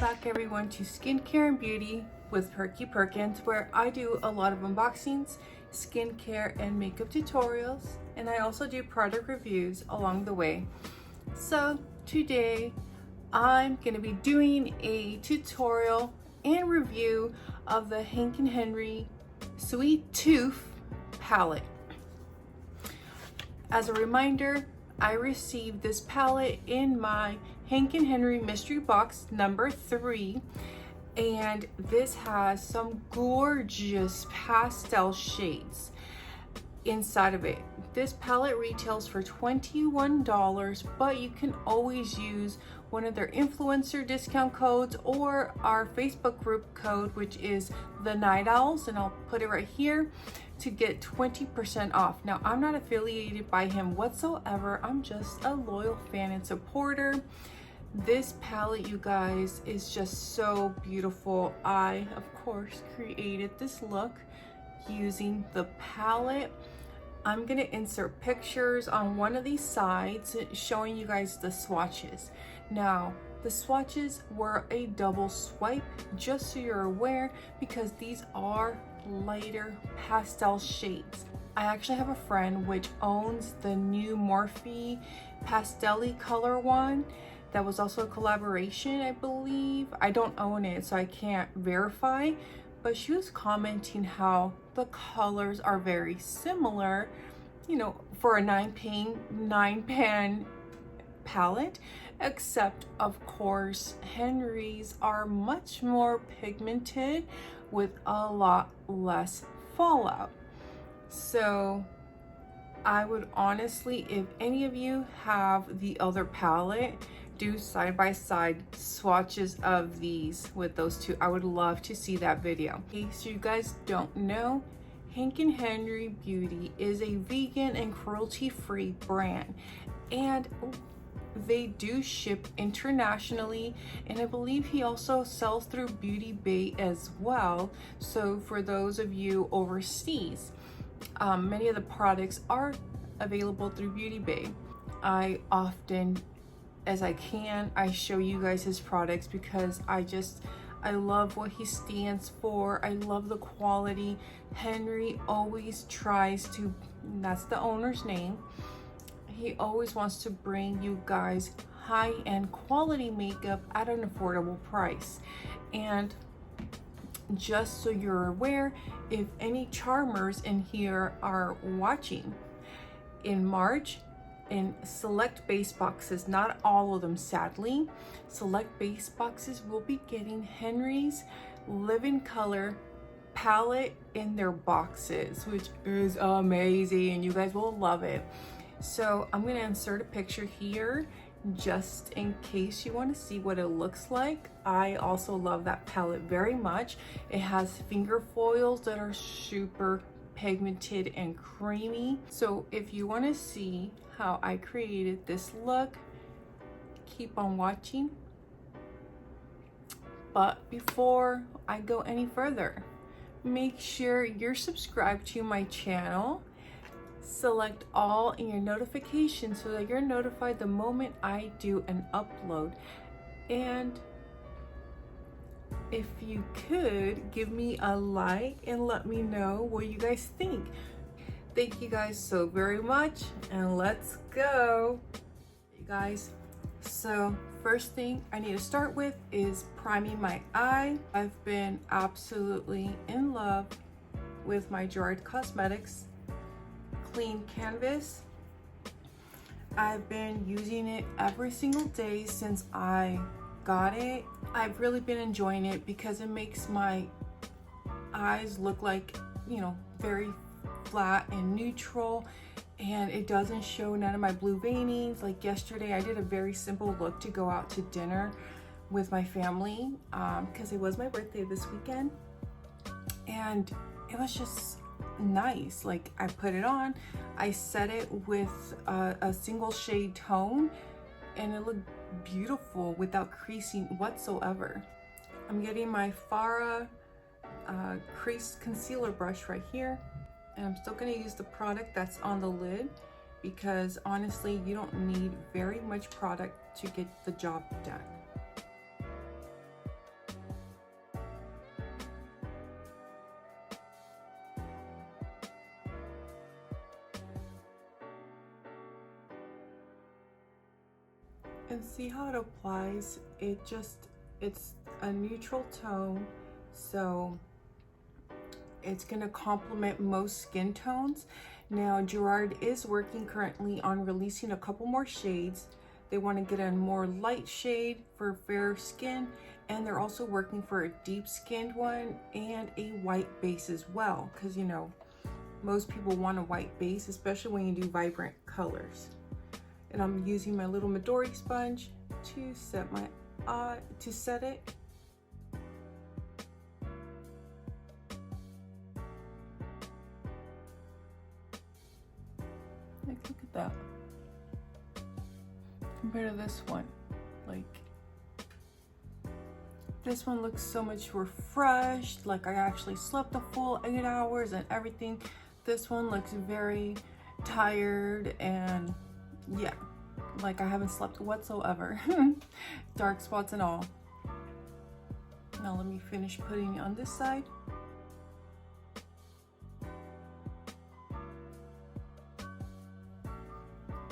back everyone to Skincare and Beauty with Perky Perkins, where I do a lot of unboxings, skincare and makeup tutorials, and I also do product reviews along the way. So today I'm going to be doing a tutorial and review of the Hank & Henry Sweet Tooth Palette. As a reminder, I received this palette in my Hank & Henry mystery box number 3, and this has some gorgeous pastel shades inside of it. This palette retails for $21, but you can always use one of their influencer discount codes or our Facebook group code, which is the Night Owls, and I'll put it right here, to get 20% off. Now, I'm not affiliated by him whatsoever. I'm just a loyal fan and supporter. This palette, you guys, is just so beautiful. I, of course, created this look using the palette. I'm gonna insert pictures on one of these sides showing you guys the swatches. Now, the swatches were a double swipe, just so you're aware, because these are lighter pastel shades. I actually have a friend which owns the new Morphe Pastel-y color one. That was also a collaboration, I believe. I don't own it, so I can't verify, but she was commenting how the colors are very similar, you know, for a 9-pan palette, except of course Henry's are much more pigmented with a lot less fallout. So I would honestly, if any of you have the other palette, do side-by-side swatches of these with those two. I would love to see that video. In case you guys don't know, Hank & Henry Beauty is a vegan and cruelty-free brand, and they do ship internationally, and I believe he also sells through Beauty Bay as well. So for those of you overseas, many of the products are available through Beauty Bay. I often, as I can, I show you guys his products because I love what he stands for. I love the quality. Henry always tries to, that's the owner's name, he always wants to bring you guys high-end quality makeup at an affordable price. And just so you're aware, if any charmers in here are watching, in March, in select base boxes, not all of them sadly, select base boxes will be getting Henry's Live in Color palette in their boxes, which is amazing and you guys will love it. So I'm gonna insert a picture here just in case you want to see what it looks like. I also love that palette very much. It has finger foils that are super pigmented and creamy. So if you want to see how I created this look, keep on watching. But before I go any further, make sure you're subscribed to my channel. Select all in your notifications so that you're notified the moment I do an upload. And if you could give me a like and let me know what you guys think. Thank you guys so very much, and let's go. You guys, so first thing I need to start with is priming my eye. I've been absolutely in love with my Gerard Cosmetics Clean Canvas. I've been using it every single day since I got it. I've really been enjoying it because it makes my eyes look like, you know, very flat and neutral, and it doesn't show none of my blue veinings. Like yesterday I did a very simple look to go out to dinner with my family because it was my birthday this weekend, and it was just nice. Like, I put it on, I set it with a single shade tone, and it looked beautiful without creasing whatsoever. I'm getting my Farah crease concealer brush right here, and I'm still going to use the product that's on the lid because honestly you don't need very much product to get the job done. And see how it applies? It's a neutral tone, so it's gonna complement most skin tones. Now, Gerard is working currently on releasing a couple more shades. They want to get a more light shade for fair skin, and they're also working for a deep skinned one and a white base as well, because you know, most people want a white base, especially when you do vibrant colors. And I'm using my little Midori sponge to set my set it. Like, look at that. Compared to this one, like, this one looks so much refreshed, like I actually slept a full 8 hours and everything. This one looks very tired and yeah, like I haven't slept whatsoever. Dark spots and all. Now let me finish putting it on this side.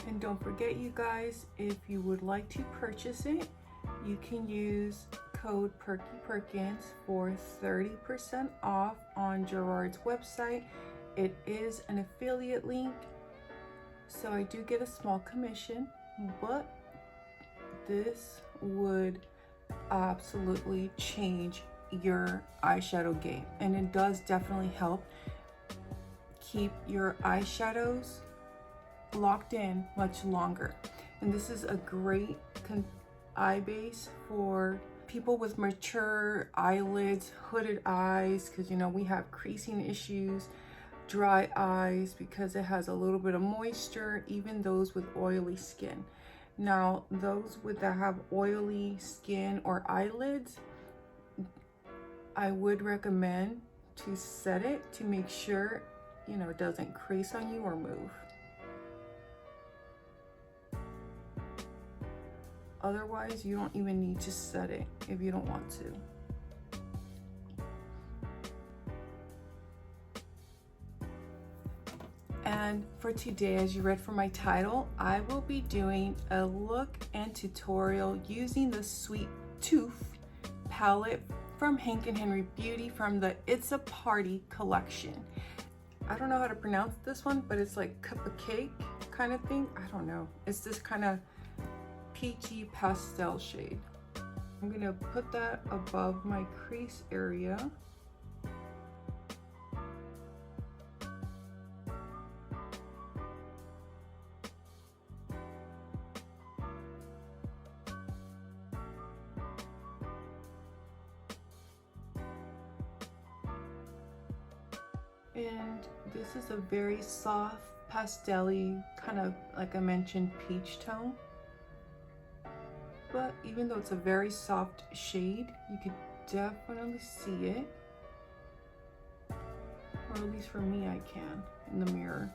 And don't forget, you guys, if you would like to purchase it, you can use code PerkyPerkins for 30% off on Gerard's website. It is an affiliate link, so I do get a small commission, but this would absolutely change your eyeshadow game, and it does definitely help keep your eyeshadows locked in much longer. And this is a great eye base for people with mature eyelids, hooded eyes, because you know we have creasing issues, dry eyes, because it has a little bit of moisture, even those with oily skin. Now those that have oily skin or eyelids, I would recommend to set it to make sure, you know, it doesn't crease on you or move. Otherwise, you don't even need to set it if you don't want to. And for today, as you read from my title, I will be doing a look and tutorial using the Sweet Toof palette from Hank & Henry Beauty from the IssaParty collection. I don't know how to pronounce this one, but it's like cup of cake kind of thing. I don't know. It's this kind of peachy pastel shade. I'm gonna put that above my crease area. And this is a very soft pastel-y, kind of like I mentioned, peach tone. But even though it's a very soft shade, you could definitely see it. Or at least for me, I can in the mirror.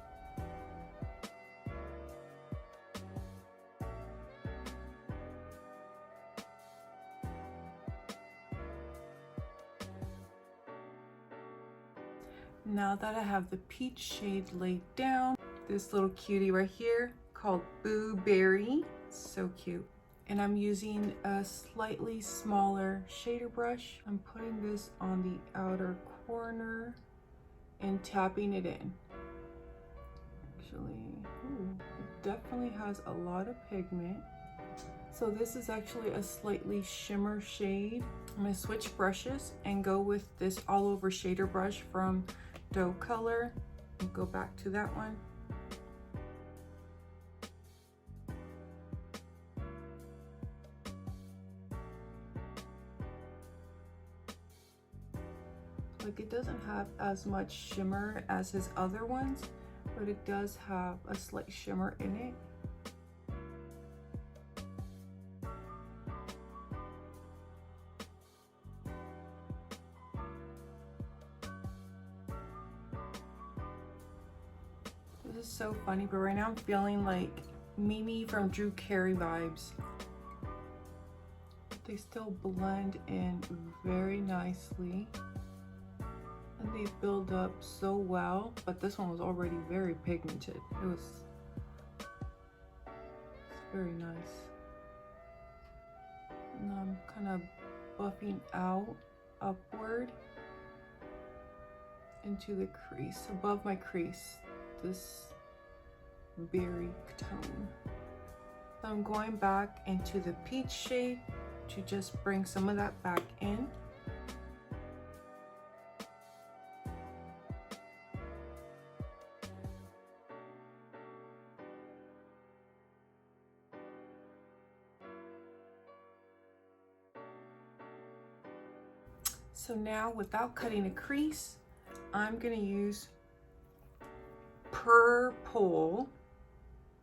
Now that I have the peach shade laid down, this little cutie right here called Boo Berry, so cute. And I'm using a slightly smaller shader brush. I'm putting this on the outer corner and tapping it in. Actually, it definitely has a lot of pigment. So this is actually a slightly shimmer shade. I'm gonna switch brushes and go with this all over shader brush from Doe Color. And go back to that one. Like, it doesn't have as much shimmer as his other ones, but it does have a slight shimmer in it. This is so funny, but right now I'm feeling like Mimi from Drew Carey vibes. They still blend in very nicely. And they build up so well, but this one was already very pigmented. It's very nice. Now I'm kind of buffing out upward into the crease, above my crease, this berry tone. So I'm going back into the peach shade to just bring some of that back in. So now, without cutting a crease, I'm gonna use purple.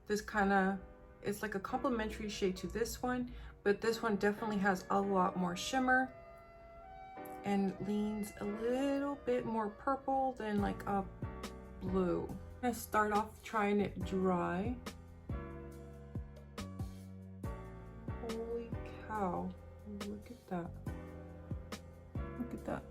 This kind of, it's like a complementary shade to this one, but this one definitely has a lot more shimmer and leans a little bit more purple than like a blue. I'm gonna start off trying it dry. Holy cow, look at that. Look at that.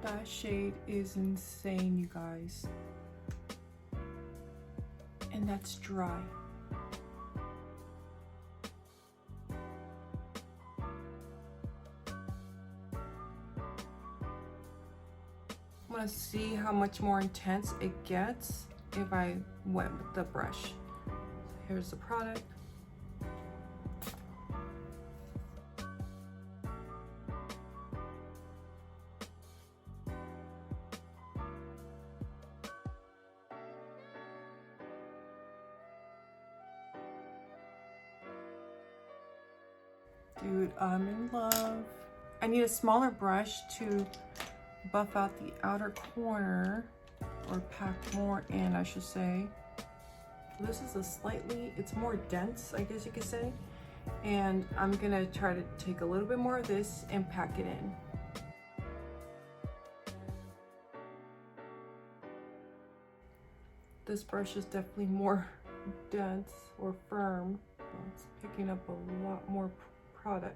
That shade is insane, you guys. And that's dry. I'm gonna see how much more intense it gets if I went with the brush. So here's the product. Dude, I'm in love. I need a smaller brush to buff out the outer corner, or pack more in, I should say. This is a slightly, it's more dense, I guess you could say. And I'm gonna try to take a little bit more of this and pack it in. This brush is definitely more dense or firm. It's picking up a lot more product.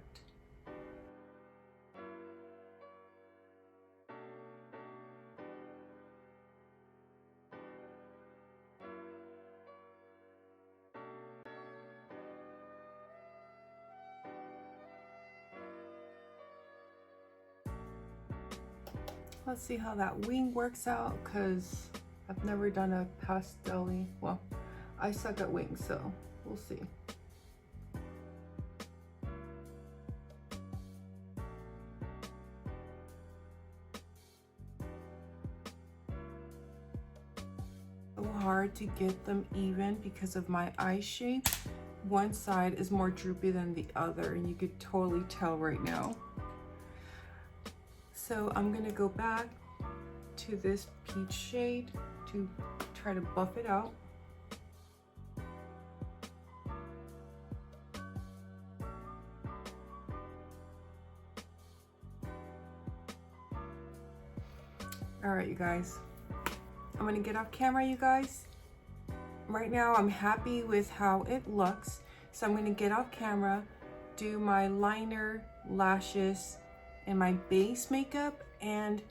Let's see how that wing works out, because I've never done a pastel-y. Well, I suck at wings, so we'll see. So hard to get them even because of my eye shape. One side is more droopy than the other, and you could totally tell right now. So I'm gonna go back to this peach shade to try to buff it out. All right, you guys, I'm gonna get off camera, you guys. Right now, I'm happy with how it looks. So I'm gonna get off camera, do my liner, lashes, and my base makeup, and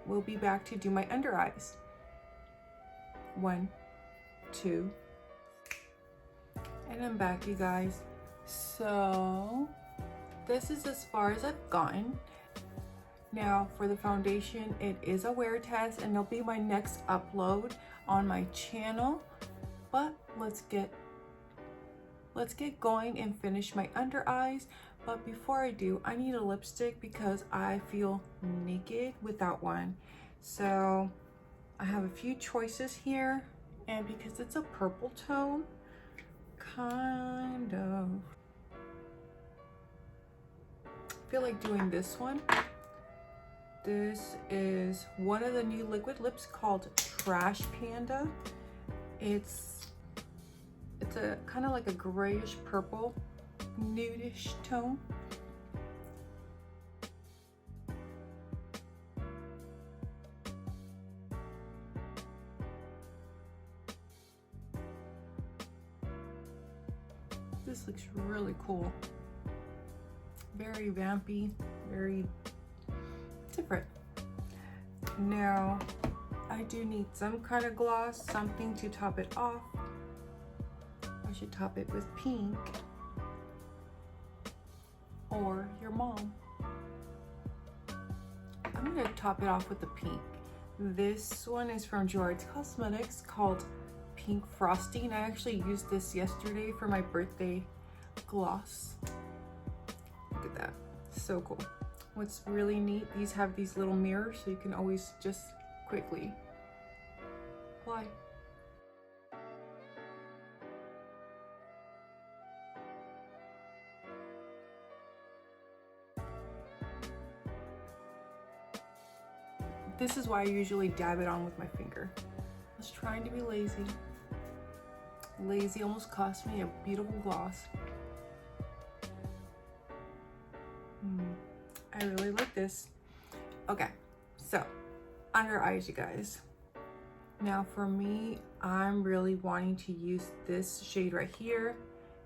we'll be back to do my under eyes. 1, 2, and I'm back, you guys. So this is as far as I've gotten. Now for the foundation, it is a wear test, and it'll be my next upload on my channel. But let's get going and finish my under eyes. But before I do, I need a lipstick because I feel naked without one. So I have a few choices here, and because it's a purple tone, kind of, I feel like doing this one. This is one of the new liquid lips called Trash Panda. It's a kind of like a grayish purple, nudish tone. This looks really cool. Very vampy, very different. Now, I do need some kind of gloss, something to top it off. I should top it with pink or your mom. I'm gonna top it off with the pink. This one is from Gerard's Cosmetics called Pink Frosting. I actually used this yesterday for my birthday gloss. Look at that, so cool. What's really neat, these have these little mirrors so you can always just quickly apply. This is why I usually dab it on with my finger. I was trying to be lazy. Lazy almost cost me a beautiful gloss. I really like this. Okay, so under eyes, you guys. Now for me, I'm really wanting to use this shade right here.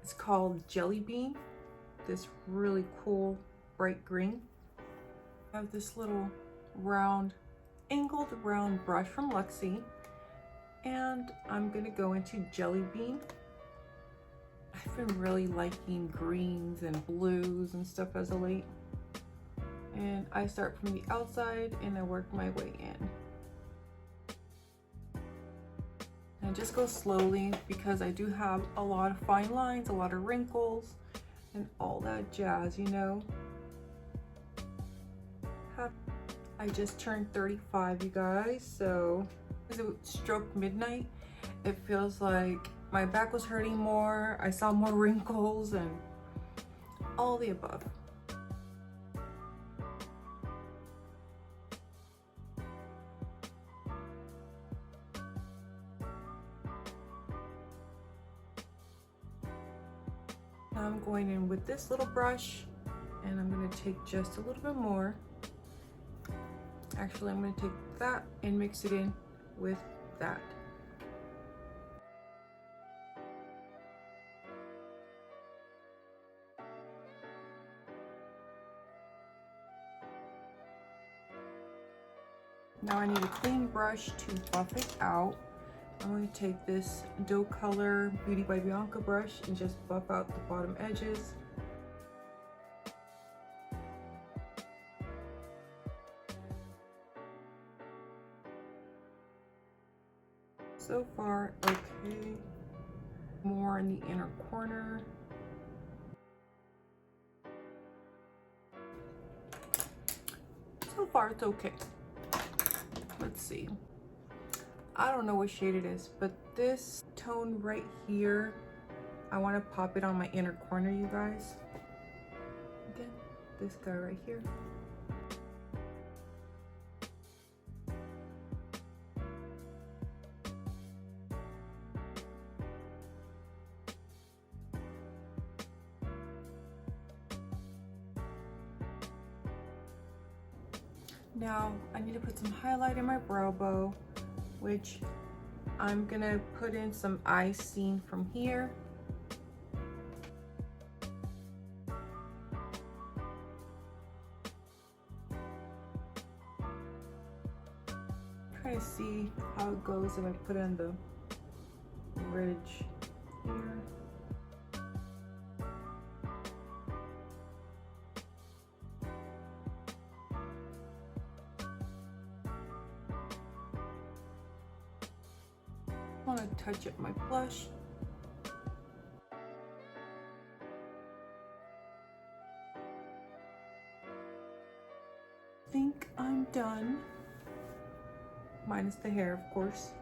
It's called Jelly Bean. This really cool bright green. I have this little round, angled round brush from Luxie, and I'm gonna go into Jelly Bean. I've been really liking greens and blues and stuff as of late. And I start from the outside and I work my way in. And just go slowly because I do have a lot of fine lines, a lot of wrinkles, and all that jazz, you know. I just turned 35, you guys, so as it struck midnight, it feels like my back was hurting more, I saw more wrinkles, and all the above. Now I'm going in with this little brush, and I'm going to take just a little bit more. Actually, I'm going to take that and mix it in with that. Now I need a clean brush to buff it out. I'm going to take this Doe Color Beauty by Bianca brush and just buff out the bottom edges. So far, okay. More in the inner corner. So far, it's okay. Let's see. I don't know what shade it is, but this tone right here, I want to pop it on my inner corner, you guys. Again, this guy right here. Now, I need to put some highlight in my brow bow, which I'm gonna put in some eye seam from here. Try to see how it goes if I put in the ridge here. I want to touch up my blush. I think I'm done, minus the hair, of course.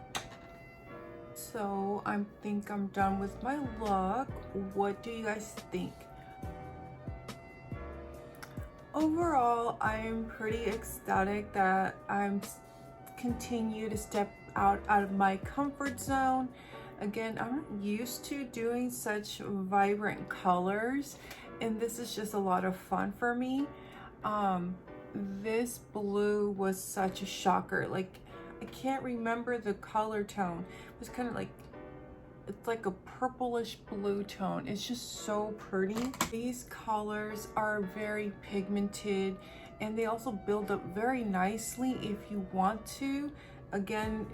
So I think I'm done with my look. What do you guys think? Overall, I'm pretty ecstatic that I'm continue to step out of my comfort zone. Again, I'm not used to doing such vibrant colors, and this is just a lot of fun for me. This blue was such a shocker. Like, I can't remember the color tone. It was kind of like, it's like a purplish blue tone. It's just so pretty. These colors are very pigmented, and they also build up very nicely if you want to. Again,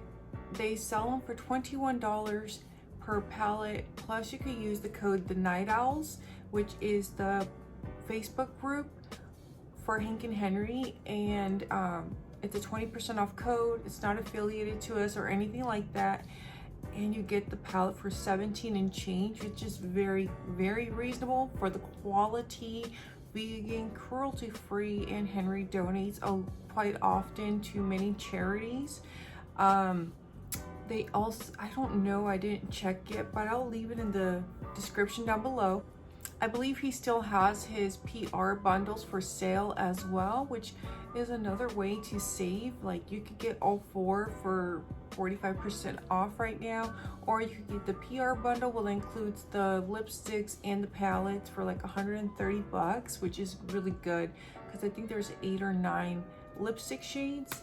they sell them for $21 per palette, plus you could use the code The Night Owls, which is the Facebook group for Hank and Henry, and it's a 20% off code. It's not affiliated to us or anything like that, and you get the palette for $17 and change, which is very, very reasonable for the quality, vegan, cruelty-free, and Henry donates quite often to many charities. They also, I don't know, I didn't check it, but I'll leave it in the description down below. I believe he still has his PR bundles for sale as well, which is another way to save. Like, you could get all 4 for 45% off right now, or you could get the PR bundle, which includes the lipsticks and the palettes for like 130 bucks, which is really good because I think there's 8 or 9 lipstick shades.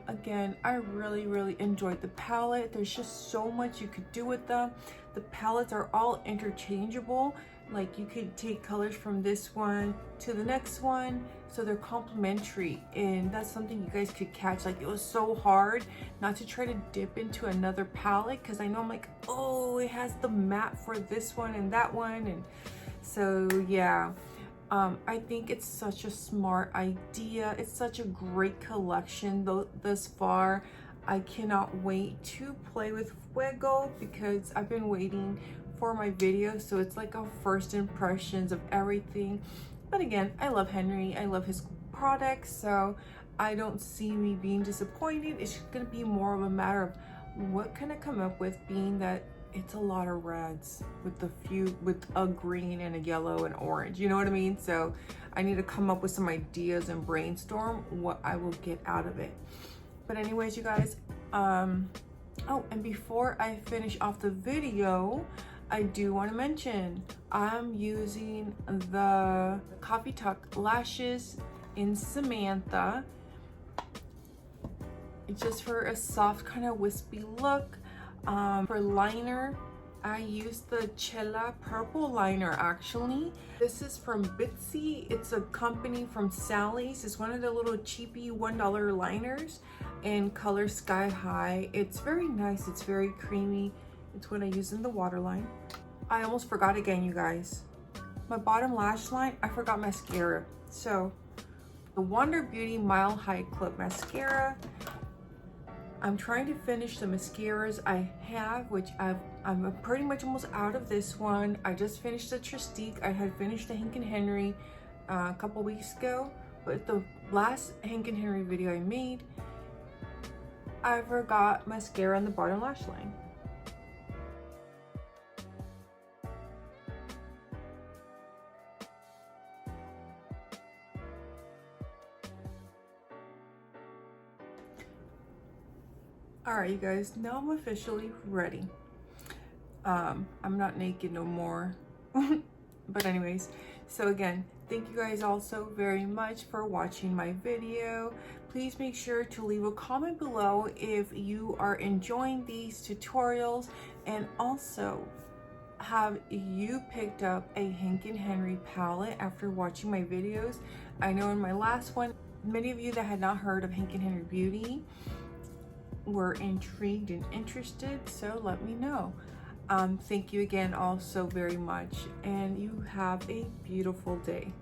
Again, I really enjoyed the palette. There's just so much you could do with them. The palettes are all interchangeable. Like, you could take colors from this one to the next one, so they're complementary, and that's something you guys could catch. Like, it was so hard not to try to dip into another palette, because I know I'm like, oh, it has the matte for this one and that one, and so yeah. I think it's such a smart idea. It's such a great collection thus far. I cannot wait to play with Fuego because I've been waiting for my video, so it's like a first impressions of everything. But again, I love Henry. I love his products, so I don't see me being disappointed. It's just gonna be more of a matter of what can I come up with, being that it's a lot of reds with a green and a yellow and orange, you know what I mean? So I need to come up with some ideas and brainstorm what I will get out of it. But anyways, you guys, oh, and before I finish off the video, I do want to mention I'm using the Coffee Talk lashes in Samantha, just for a soft kind of wispy look. For liner, I used the Chella purple liner. Actually, this is from Bitsy. It's a company from Sally's. It's one of the little cheapy $1 liners in color Sky High. It's very nice. It's very creamy. It's what I use in the waterline. I almost forgot again, you guys. My bottom lash line, I forgot mascara. So the Wonder Beauty Mile High Clip mascara. I'm trying to finish the mascaras I have, which I'm pretty much almost out of this one. I just finished the Tristique. I had finished the Hank and Henry a couple weeks ago, but the last Hank and Henry video I made, I forgot mascara on the bottom lash line. All right, you guys, now I'm officially ready. I'm not naked no more. But anyways, so again, thank you guys all so very much for watching my video. Please make sure to leave a comment below if you are enjoying these tutorials, and also, have you picked up a Hank and Henry palette after watching my videos? I know in my last one, many of you that had not heard of Hank and Henry Beauty were intrigued and interested, so let me know. Thank you again all so very much, and you have a beautiful day.